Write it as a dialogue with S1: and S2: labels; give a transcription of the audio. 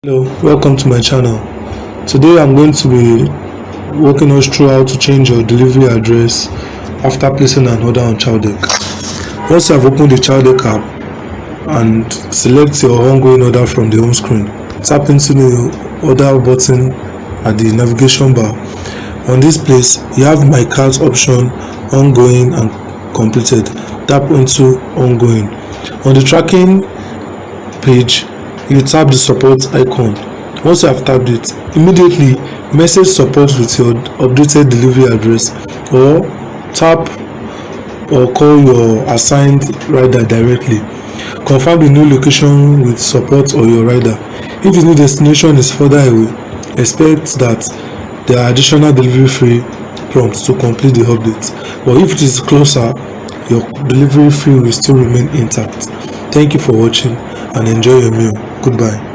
S1: Hello, welcome to my channel. Today I'm going to be walking us through how to change your delivery address after placing an order on Chowdeck. Once you have opened the Chowdeck app and select your ongoing order from the home screen, tap into the order button at the navigation bar. On this place, you have my cart option, ongoing and completed. Tap into ongoing. On the tracking page, you tap the support icon. Once you have tapped it, immediately message support with your updated delivery address, or tap or call your assigned rider directly. Confirm the new location with support or your rider. If the new destination is further away, expect that there are additional delivery fee prompts to complete the update. But if it is closer, your delivery fee will still remain intact. Thank you for watching and enjoy your meal. Goodbye.